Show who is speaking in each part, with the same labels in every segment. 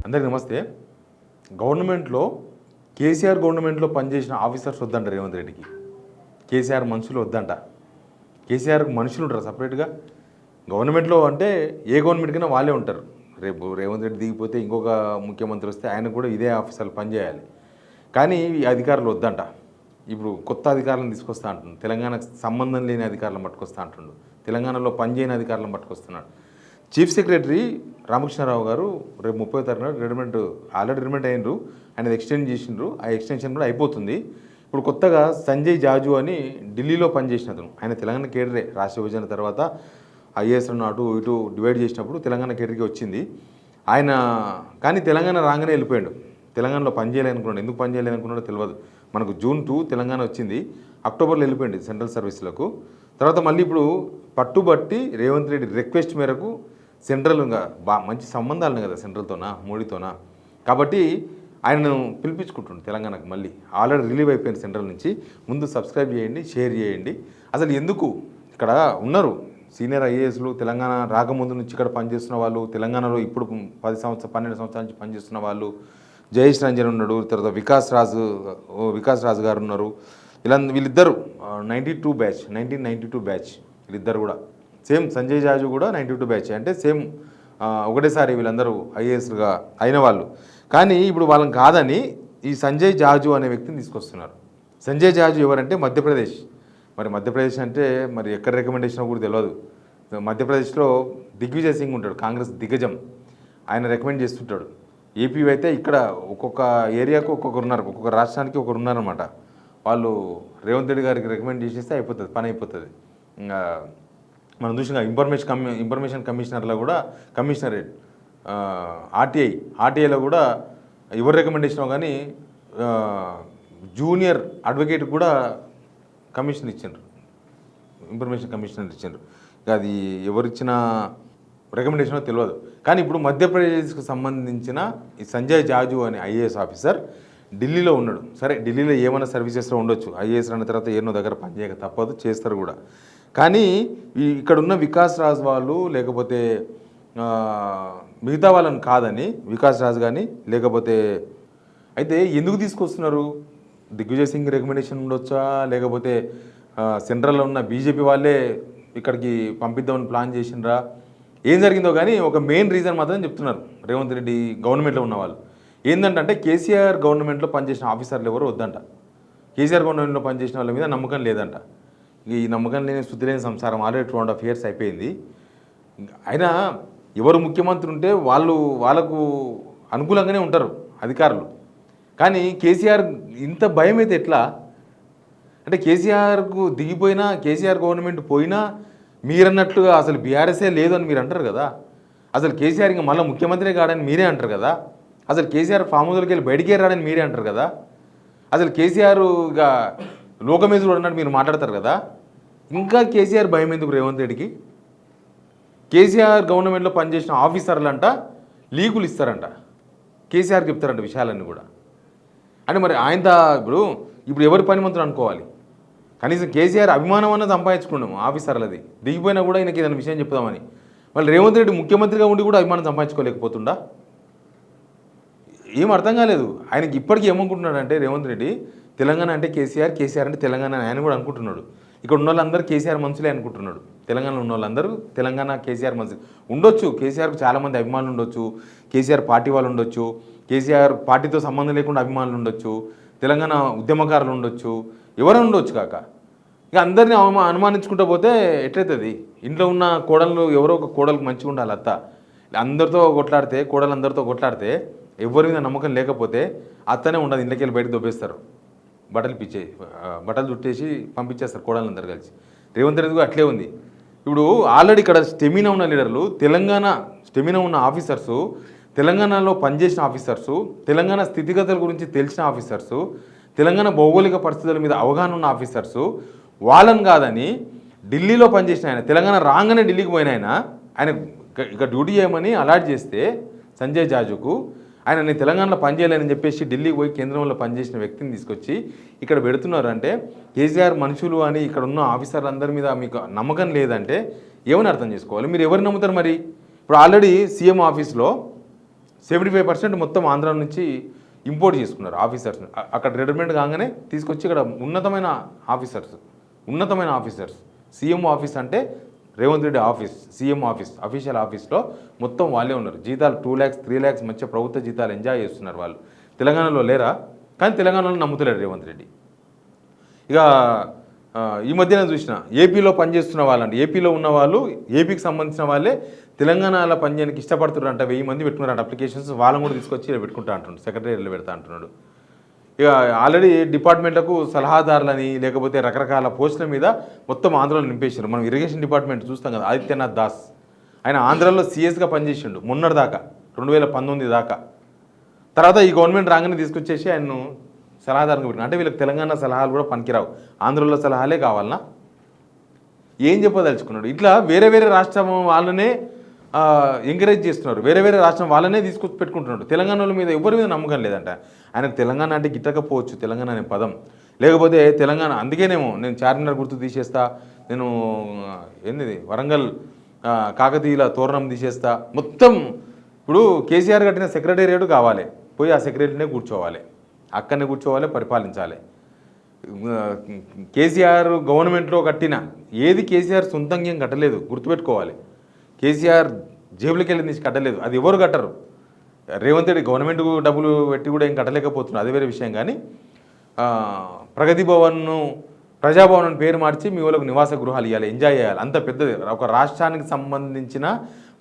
Speaker 1: అందరికీ నమస్తే. గవర్నమెంట్లో కేసీఆర్ గవర్నమెంట్లో పనిచేసిన ఆఫీసర్స్ వద్దంట రేవంత్ రెడ్డికి. కేసీఆర్ మనుషులు వద్దంట. కేసీఆర్కి మనుషులు ఉంటారు సపరేట్గా. గవర్నమెంట్లో అంటే ఏ గవర్నమెంట్ కన్నా వాళ్ళే ఉంటారు. రేపు రేవంత్ రెడ్డి దిగిపోతే ఇంకొక ముఖ్యమంత్రి వస్తే ఆయన కూడా ఇదే ఆఫీసర్లు పనిచేయాలి. కానీ ఈ అధికారులు వద్దంట. ఇప్పుడు కొత్త అధికారులను తీసుకొస్తా అంటుండు. తెలంగాణకు సంబంధం లేని అధికారులను పట్టుకొస్తా అంటుండు. తెలంగాణలో పనిచేయని అధికారులను పట్టుకొస్తున్నాడు. చీఫ్ సెక్రటరీ రామకృష్ణారావు గారు రేపు 30వ తారీఖున ఆల్రెడీ రిటైర్మెంట్ అయినరు. ఆయన ఎక్స్టెండ్ చేసిండ్రు. ఆ ఎక్స్టెన్షన్ కూడా అయిపోతుంది. ఇప్పుడు కొత్తగా సంజయ్ జాజు అని ఢిల్లీలో పనిచేసిన అతను. ఆయన తెలంగాణ కేడరే. రాష్ట్ర విభజన తర్వాత ఐఏఎస్లను అటు ఇటు డివైడ్ చేసినప్పుడు తెలంగాణ కేడర్కి వచ్చింది ఆయన. కానీ తెలంగాణ రాగానే వెళ్ళిపోయాడు. తెలంగాణలో పనిచేయాలనుకున్నాడు. ఎందుకు పనిచేయాలనుకున్నాడో తెలియదు. మనకు June 2 తెలంగాణ వచ్చింది. అక్టోబర్లో వెళ్ళిపోయింది సెంట్రల్ సర్వీసులకు. తర్వాత మళ్ళీ ఇప్పుడు పట్టుబట్టి రేవంత్ రెడ్డి రిక్వెస్ట్ మేరకు సెంట్రల్గా మంచి సంబంధాలు ఉన్నాయి కదా సెంట్రల్తోనా మోడీతోనా, కాబట్టి ఆయనను పిలిపించుకుంటుండు తెలంగాణకు. మళ్ళీ ఆల్రెడీ రిలీవ్ అయిపోయింది సెంట్రల్ నుంచి. ముందు సబ్స్క్రైబ్ చేయండి, షేర్ చేయండి. అసలు ఎందుకు ఇక్కడ ఉన్నారు సీనియర్ ఐఏఎస్లు, తెలంగాణ రాకముందు నుంచి ఇక్కడ పనిచేస్తున్న వాళ్ళు, తెలంగాణలో ఇప్పుడు 12 సంవత్సరాల నుంచి పనిచేస్తున్న వాళ్ళు. జయేష్ రంజన్ ఉన్నాడు, తర్వాత వికాస్ రాజు గారు ఉన్నారు. వీళ్ళిద్దరు 1992 బ్యాచ్ వీళ్ళిద్దరు కూడా సేమ్. సంజయ్ జాజు కూడా 92 బ్యాచ్, అంటే సేమ్ ఒకటేసారి వీళ్ళందరూ ఐఏఎస్లుగా అయిన వాళ్ళు. కానీ ఇప్పుడు వాళ్ళని కాదని ఈ సంజయ్ జాజు అనే వ్యక్తిని తీసుకొస్తున్నారు. సంజయ్ జాజు ఎవరంటే మధ్యప్రదేశ్. మరి మధ్యప్రదేశ్ అంటే మరి ఎక్కడ రికమెండేషన్ కూడా తెలియదు. మధ్యప్రదేశ్లో దిగ్విజయ్ సింగ్ ఉంటాడు, కాంగ్రెస్ దిగ్గజం. ఆయన రికమెండ్ చేస్తుంటాడు. ఏపీ అయితే ఇక్కడ ఒక్కొక్క ఏరియాకు ఒక్కొక్కరు ఉన్నారు, ఒక్కొక్క రాష్ట్రానికి ఒకరు ఉన్నారనమాట. వాళ్ళు రేవంత్ రెడ్డి గారికి రికమెండ్ చేసేస్తే అయిపోతుంది, పని అయిపోతుంది. ఇంకా మనం చూసిన ఇన్ఫర్మేషన్ కమిషనర్లో కూడా కమిషనరేట్ ఆర్టీఐలో కూడా ఎవరు రికమెండేషన్ కానీ జూనియర్ అడ్వకేట్ కూడా కమిషన్ ఇచ్చిండ్రు, ఇన్ఫర్మేషన్ కమిషనర్ ఇచ్చిండ్రు. అది ఎవరిచ్చిన రికమెండేషనో తెలియదు. కానీ ఇప్పుడు మధ్యప్రదేశ్కు సంబంధించిన ఈ సంజయ్ జాజు అనే ఐఏఎస్ ఆఫీసర్ ఢిల్లీలో ఉన్నాడు. సరే, ఢిల్లీలో ఏమైనా సర్వీసెస్లో ఉండొచ్చు. ఐఏఎస్ అన్న తర్వాత ఏమో దగ్గర పనిచేయక తప్పదు, చేస్తారు కూడా. కానీ ఇక్కడ ఉన్న వికాస్ రాజ్ వాళ్ళు లేకపోతే మిగతా వాళ్ళని కాదని, వికాస్ రాజ్ కానీ లేకపోతే అయితే ఎందుకు తీసుకొస్తున్నారు? దిగ్విజయ్ సింగ్ రికమెండేషన్ ఉండొచ్చా, లేకపోతే సెంట్రల్లో ఉన్న బీజేపీ వాళ్ళే ఇక్కడికి పంపిద్దామని ప్లాన్ చేసినరా, ఏం జరిగిందో కానీ ఒక మెయిన్ రీజన్ మాత్రం చెప్తున్నారు రేవంత్ రెడ్డి గవర్నమెంట్లో ఉన్న వాళ్ళు. ఏంటంటే కేసీఆర్ గవర్నమెంట్లో పనిచేసిన ఆఫీసర్లు ఎవరు వద్దంట. కేసీఆర్ గవర్నమెంట్లో పనిచేసిన వాళ్ళ మీద నమ్మకం లేదంట. ఈ నమ్మకం లేని శుద్ధి లేని సంసారం ఆల్రెడీ 2.5 years అయిపోయింది. అయినా ఎవరు ముఖ్యమంత్రి ఉంటే వాళ్ళకు అనుకూలంగానే ఉంటారు అధికారులు. కానీ కేసీఆర్ ఇంత భయం అయితే ఎట్లా? అంటే కేసీఆర్కు దిగిపోయినా, కేసీఆర్ గవర్నమెంట్ పోయినా మీరన్నట్లుగా అసలు బీఆర్ఎస్ఏ లేదు అని మీరు అంటారు కదా. అసలు కేసీఆర్ ఇంకా మళ్ళీ ముఖ్యమంత్రి కాడని మీరే అంటారు కదా. అసలు కేసీఆర్ ఫామ్ హౌస్కి వెళ్ళి బయటికి రాడని మీరే అంటారు కదా. అసలు కేసీఆర్ ఇక లోకమే చూడన్నట్టు మీరు మాట్లాడతారు కదా. ఇంకా కేసీఆర్ భయం ఎందుకు రేవంత్ రెడ్డికి? కేసీఆర్ గవర్నమెంట్లో పనిచేసిన ఆఫీసర్లు అంట లీకులు ఇస్తారంట, కేసీఆర్కి చెప్తారంట విషయాలన్నీ కూడా. అంటే మరి ఆయన ఇప్పుడు ఎవరి పని మంత్రులు అనుకోవాలి? కనీసం కేసీఆర్ అభిమానం అన్న సంపాదించుకున్నాము ఆఫీసర్లది. దిగిపోయినా కూడా ఈయనకి ఏదైనా విషయం చెప్తామని. మళ్ళీ రేవంత్ రెడ్డి ముఖ్యమంత్రిగా ఉండి కూడా అభిమానం సంపాదించుకోలేకపోతుండా? ఏం అర్థం కాలేదు ఆయనకి. ఇప్పటికీ ఏమనుకుంటున్నాడు అంటే రేవంత్ రెడ్డి, తెలంగాణ అంటే కేసీఆర్, కేసీఆర్ అంటే తెలంగాణ అని ఆయన కూడా అనుకుంటున్నాడు. ఇక్కడ ఉన్న వాళ్ళందరూ కేసీఆర్ మనుషులే అనుకుంటున్నాడు. తెలంగాణలో ఉన్న వాళ్ళందరూ తెలంగాణ కేసీఆర్ మనుషులు ఉండొచ్చు. కేసీఆర్కు చాలామంది అభిమానులు ఉండొచ్చు, కేసీఆర్ పార్టీ వాళ్ళు ఉండొచ్చు, కేసీఆర్ పార్టీతో సంబంధం లేకుండా అభిమానులు ఉండొచ్చు, తెలంగాణ ఉద్యమకారులు ఉండొచ్చు, ఎవరైనా ఉండొచ్చు. కాక ఇక అందరినీ అనుమానించుకుంటూ పోతే ఎట్లయితుంది? ఇంట్లో ఉన్న కోడళ్ళు ఎవరో ఒక కోడలకు మంచిగా ఉండాలి. అత్త అందరితో కొట్లాడితే, కోడలు అందరితో కొట్లాడితే, ఎవరి మీద నమ్మకం లేకపోతే అత్తనే ఉండదు. ఇంట్లోకి వెళ్ళి బయటకు దొబ్బేస్తారు, బట్టలు చుట్టేసి పంపించేస్తారు కోడలందరూ కలిసి. రేవంత్ రెడ్డి అట్లే ఉంది. ఇప్పుడు ఆల్రెడీ ఇక్కడ స్టెమినా ఉన్న లీడర్లు, తెలంగాణ స్టెమినా ఉన్న ఆఫీసర్సు, తెలంగాణలో పనిచేసిన ఆఫీసర్సు, తెలంగాణ స్థితిగతుల గురించి తెలిసిన ఆఫీసర్సు, తెలంగాణ భౌగోళిక పరిస్థితుల మీద అవగాహన ఉన్న ఆఫీసర్సు, వాళ్ళని కాదని ఢిల్లీలో పనిచేసిన ఆయన, తెలంగాణ రాగానే ఢిల్లీకి పోయిన ఆయన ఇక డ్యూటీ చేయమని అలాట్ చేస్తే సంజయ్ జాజుకు, ఆయన నేను తెలంగాణలో పనిచేయలేనని చెప్పేసి ఢిల్లీకి పోయి కేంద్రంలో పనిచేసిన వ్యక్తిని తీసుకొచ్చి ఇక్కడ పెడుతున్నారు. అంటే కేసీఆర్ మనుషులు అని ఇక్కడ ఉన్న ఆఫీసర్లందరి మీద మీకు నమ్మకం లేదంటే ఏమని అర్థం చేసుకోవాలి? మీరు ఎవరు నమ్ముతారు మరి? ఇప్పుడు ఆల్రెడీ సీఎం ఆఫీస్లో 75% మొత్తం ఆంధ్ర నుంచి ఇంపోర్ట్ చేసుకున్నారు ఆఫీసర్స్. అక్కడ రిటైర్మెంట్ కాగానే తీసుకొచ్చి ఇక్కడ ఉన్నతమైన ఆఫీసర్స్ సీఎం ఆఫీస్ అంటే Revanth Reddy office, CM office, official ఆఫీస్లో మొత్తం వాళ్ళే ఉన్నారు. జీతాలు 2 lakhs 3 lakhs మంచిగా ప్రభుత్వ జీతాలు ఎంజాయ్ చేస్తున్నారు వాళ్ళు. తెలంగాణలో లేరా? కానీ తెలంగాణలో నమ్ముతలేడు రేవంత్ రెడ్డి. ఇక ఈ మధ్యన చూసిన ఏపీలో పనిచేస్తున్న వాళ్ళండి, ఏపీలో ఉన్న వాళ్ళు, ఏపీకి సంబంధించిన వాళ్ళే తెలంగాణలో పనిచేయడానికి ఇష్టపడుతున్నారంట. 1000 మంది పెట్టుకున్నారంట అప్లికేషన్స్. వాళ్ళని కూడా తీసుకొచ్చి పెట్టుకుంటా అంటున్నాడు, సెక్రటరీలో పెడతా అంటున్నాడు. ఇక ఆల్రెడీ డిపార్ట్మెంట్లకు సలహాదారులని లేకపోతే రకరకాల పోస్టుల మీద మొత్తం ఆంధ్రలో నింపేశారు. మనం ఇరిగేషన్ డిపార్ట్మెంట్ చూస్తాం కదా, ఆదిత్యనాథ్ దాస్, ఆయన ఆంధ్రాలో సీఎస్గా పనిచేసిండు మొన్నటి దాకా, 2019 దాకా. తర్వాత ఈ గవర్నమెంట్ రాగానే తీసుకొచ్చేసి ఆయన్ను సలహాదారుగా పెట్టిన. అంటే వీళ్ళకి తెలంగాణ సలహాలు కూడా పనికిరావు, ఆంధ్రలో సలహాలే కావాలన్నా ఏం చెప్పదలుచుకున్నాడు? ఇట్లా వేరే వేరే రాష్ట్రం వాళ్ళనే ఎంకరేజ్ చేస్తున్నారు, వేరే వేరే రాష్ట్రం వాళ్ళనే తీసుకొచ్చి పెట్టుకుంటున్నాడు. తెలంగాణ మీద ఎవరి మీద నమ్మకం లేదంట ఆయనకు. తెలంగాణ అంటే గిట్టకపోవచ్చు తెలంగాణ అనే పదం, లేకపోతే తెలంగాణ అందుకేనేమో నేను చార్మినార్ గుర్తు తీసేస్తా, నేను ఏంది వరంగల్ కాకతీయుల తోరణం తీసేస్తా, మొత్తం ఇప్పుడు కేసీఆర్ కట్టిన సెక్రటేరియట్ కావాలి, పోయి ఆ సెక్రటరీనే కూర్చోవాలి, అక్కడనే కూర్చోవాలి, పరిపాలించాలి. కేసీఆర్ గవర్నమెంట్లో కట్టిన ఏది కేసీఆర్ సొంతంగా ఏం కట్టలేదు, గుర్తుపెట్టుకోవాలి. కేసీఆర్ జేబులకి వెళ్ళి నుంచి కట్టలేదు, అది ఎవరు కట్టరు. రేవంత్ రెడ్డి గవర్నమెంట్కు డబ్బులు పెట్టి కూడా ఏం కట్టలేకపోతున్నారు, అది వేరే విషయం. కానీ ప్రగతి భవన్ను ప్రజాభవన్ అని పేరు మార్చి మీ వాళ్ళకు నివాస గృహాలు ఇవ్వాలి, ఎంజాయ్ చేయాలి. అంత పెద్దది ఒక రాష్ట్రానికి సంబంధించిన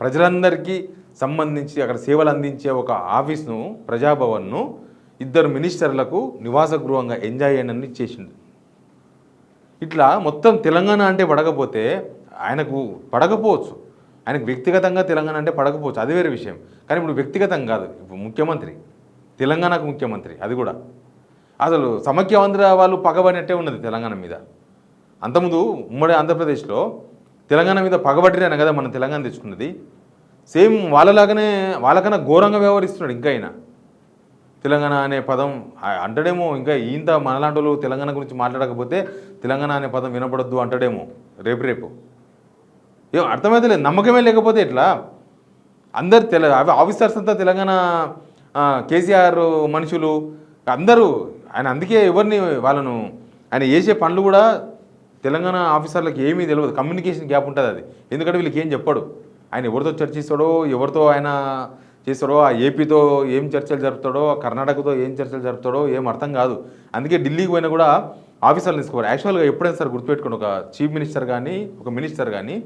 Speaker 1: ప్రజలందరికీ సంబంధించి అక్కడ సేవలు అందించే ఒక ఆఫీస్ను, ప్రజాభవన్ను 2 మినిస్టర్లకు నివాస గృహంగా ఎంజాయ్ చేయనని చేసిండు. ఇట్లా మొత్తం తెలంగాణ అంటే పడకపోతే ఆయనకు పడకపోవచ్చు, ఆయనకు వ్యక్తిగతంగా తెలంగాణ అంటే పడకపోవచ్చు, అది వేరే విషయం. కానీ ఇప్పుడు వ్యక్తిగతంగా కాదు, ఇప్పుడు ముఖ్యమంత్రి, తెలంగాణకు ముఖ్యమంత్రి, అది కూడా అసలు సమైక్యాంధ్ర వాళ్ళు పగబడినట్టే ఉన్నది తెలంగాణ మీద. అంతకుముందు ఉమ్మడి ఆంధ్రప్రదేశ్లో తెలంగాణ మీద పగబట్టిరైనా కదా మనం తెలంగాణ తెచ్చుకున్నది. సేమ్ వాళ్ళలాగానే వాళ్ళకన్నా ఘోరంగా వ్యవహరిస్తున్నాడు ఇంకా ఆయన. తెలంగాణ అనే పదం అంటాడేమో, ఇంకా ఇంత మనలాంటి వాళ్ళు తెలంగాణ గురించి మాట్లాడకపోతే తెలంగాణ అనే పదం వినపడొద్దు అంటాడేమో రేపు. ఏం అర్థమైతే లేదు, నమ్మకమే లేకపోతే ఎట్లా? అందరు ఆఫీసర్స్ అంతా తెలంగాణ కేసీఆర్ మనుషులు అందరూ ఆయన. అందుకే ఎవరిని వాళ్ళను ఆయన చేసే పనులు కూడా తెలంగాణ ఆఫీసర్లకు ఏమీ తెలియదు, కమ్యూనికేషన్ గ్యాప్ ఉంటుంది అది. ఎందుకంటే వీళ్ళకి ఏం చెప్పాడు, ఆయన ఎవరితో చర్చిస్తాడో, ఎవరితో ఆయన చేస్తాడో, ఆ ఏపీతో ఏం చర్చలు జరుపుతాడో, కర్ణాటకతో ఏం చర్చలు జరుపుతాడో ఏం అర్థం కాదు. అందుకే ఢిల్లీకి పోయినా కూడా ఆఫీసర్లు తీసుకోవాలి. యాక్చువల్గా ఎప్పుడైనా సార్ గుర్తుపెట్టుకోండి, ఒక చీఫ్ మినిస్టర్ కానీ ఒక మినిస్టర్ కానీ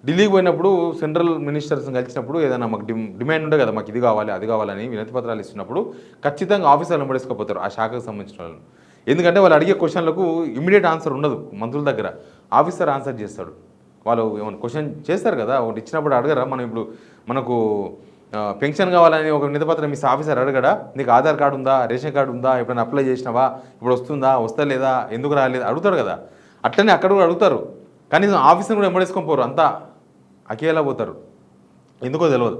Speaker 1: ఢిల్లీకి పోయినప్పుడు సెంట్రల్ మినిస్టర్స్ని కలిసినప్పుడు ఏదైనా మాకు డిమాండ్ ఉండే కదా, మాకు ఇది కావాలి అది కావాలని వినతి పత్రాలు ఇస్తున్నప్పుడు ఖచ్చితంగా ఆఫీసర్లు పడేసుకపోతారు ఆ శాఖకు సంబంధించిన వాళ్ళని. ఎందుకంటే వాళ్ళు అడిగే క్వశ్చన్లకు ఇమీడియట్ ఆన్సర్ ఉండదు మంత్రుల దగ్గర, ఆఫీసర్ ఆన్సర్ చేస్తాడు. వాళ్ళు ఏమైనా క్వశ్చన్ చేస్తారు కదా, ఒకటి ఇచ్చినప్పుడు అడగరా? మనం ఇప్పుడు మనకు పెన్షన్ కావాలని ఒక వినతిపత్రం ఇస్తే ఆఫీసర్ అడగడా, నీకు ఆధార్ కార్డు ఉందా, రేషన్ కార్డు ఉందా, ఎప్పుడైనా అప్లై చేసినావా, ఇప్పుడు వస్తుందా, వస్తలేదా, ఎందుకు రాలేదు అడుగుతాడు కదా. అట్లనే అక్కడ కూడా అడుగుతారు, కనీసం ఆఫీసర్ కూడా వెంబడేసుకొని పోరు, అంతా అకేలా పోతారు, ఎందుకో తెలియదు.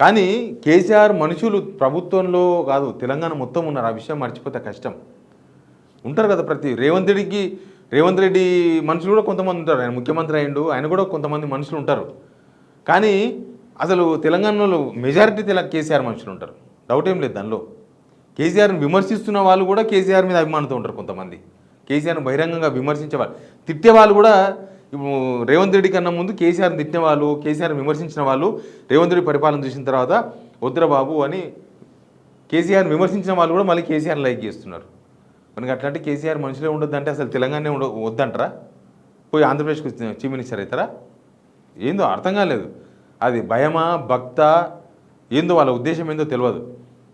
Speaker 1: కానీ కేసీఆర్ మనుషులు ప్రభుత్వంలో కాదు తెలంగాణ మొత్తం ఉన్నారు, ఆ విషయం మర్చిపోతే కష్టం. ఉంటారు కదా ప్రతి రేవంత్ రెడ్డి మనుషులు కూడా కొంతమంది ఉంటారు. ఆయన ముఖ్యమంత్రి అయ్యిండు, ఆయన కూడా కొంతమంది మనుషులు ఉంటారు. కానీ అసలు తెలంగాణలో మెజారిటీ కేసీఆర్ మనుషులు ఉంటారు, డౌట్ ఏం లేదు దానిలో. కేసీఆర్ని విమర్శిస్తున్న వాళ్ళు కూడా కేసీఆర్ మీద అభిమానంతో ఉంటారు కొంతమంది. కేసీఆర్ని బహిరంగంగా విమర్శించేవాళ్ళు, తిట్టేవాళ్ళు కూడా. ఇప్పుడు రేవంత్ రెడ్డి కన్నా ముందు కేసీఆర్ని తిట్టిన వాళ్ళు, కేసీఆర్ని విమర్శించిన వాళ్ళు రేవంత్ రెడ్డి పరిపాలన చూసిన తర్వాత వద్దురా బాబు అని కేసీఆర్ని విమర్శించిన వాళ్ళు కూడా మళ్ళీ కేసీఆర్ లైక్ చేస్తున్నారు. మనకి అట్లాంటి కేసీఆర్ మనుషులే ఉండొద్దు అంటే అసలు తెలంగాణనే వద్దంటారా? పోయి ఆంధ్రప్రదేశ్కి చీఫ్ మినిస్టర్ అవుతారా? ఏందో అర్థం కాలేదు. అది భయమా భక్త ఏందో వాళ్ళ ఉద్దేశం ఏందో తెలియదు.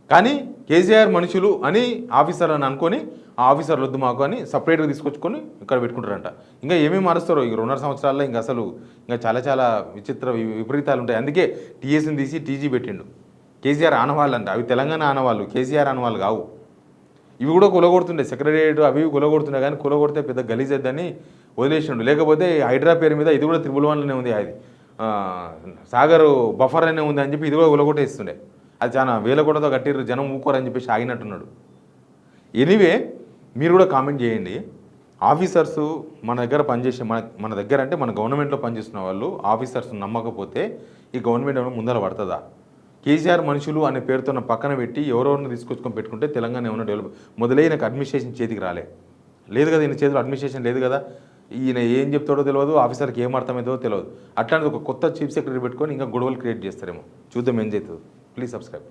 Speaker 1: కానీ కేసీఆర్ మనుషులు అని ఆఫీసర్ అని అనుకొని ఆ ఆఫీసర్లు వద్దు మాకు అని సపరేట్గా తీసుకొచ్చుకొని ఇక్కడ పెట్టుకుంటారంట. ఇంకా ఏమేమి మారుస్తారో ఈ 2.5 సంవత్సరాల్లో ఇంకా అసలు ఇంకా చాలా విచిత్ర విపరీతాలు ఉంటాయి. అందుకే టీఎస్ని తీసి టీజీ పెట్టిండు. కేసీఆర్ ఆనవాళ్ళు అంట, అవి తెలంగాణ ఆనవాళ్ళు, కేసీఆర్ ఆనవాళ్ళు కావు. ఇవి కూడా కులగొడుతుండే, సెక్రటరియట్ అవి కులగొడుతుండే, కానీ కులగొడితే పెద్ద గలీజ్ అవుతుందని వదిలేసిండు. లేకపోతే హైడ్రా పేరు మీద ఇది కూడా 111లోనే ఉంది, అది సాగర్ బఫర్ అనే ఉంది అని చెప్పి ఇది కూడా కులగొట్టేస్తుండే. అది చాలా వేల కోటతో కట్టిర్రు, జనం ఊకోరని చెప్పేసి ఆగినట్టున్నాడు. ఎనీవే మీరు కూడా కామెంట్ చేయండి. ఆఫీసర్సు మన దగ్గర పనిచేసే మన దగ్గర అంటే మన గవర్నమెంట్లో పనిచేస్తున్న వాళ్ళు ఆఫీసర్స్ నమ్మకపోతే ఈ గవర్నమెంట్ ఏమైనా ముందర పడుతుందా? కేసీఆర్ మనుషులు అనే పేరుతో పక్కన పెట్టి ఎవరెవరిని తీసుకొచ్చుకొని పెట్టుకుంటే తెలంగాణ ఏమైనా డెవలప్ మొదలైన అడ్మినిస్ట్రేషన్ చేతికి రాలే లేదు కదా, ఈయన చేతిలో అడ్మినిస్ట్రేషన్ లేదు కదా, ఈయన ఏం చెప్తాడో తెలియదు, ఆఫీసర్కి ఏం అర్థమవుతుందో తెలియదు. అట్లాంటిది ఒక కొత్త చీఫ్ సెక్రటరీ పెట్టుకొని ఇంకా గొడవలు క్రియేట్ చేస్తారేమో. చూద్దాం ఏం చేస్తుందో. Please subscribe.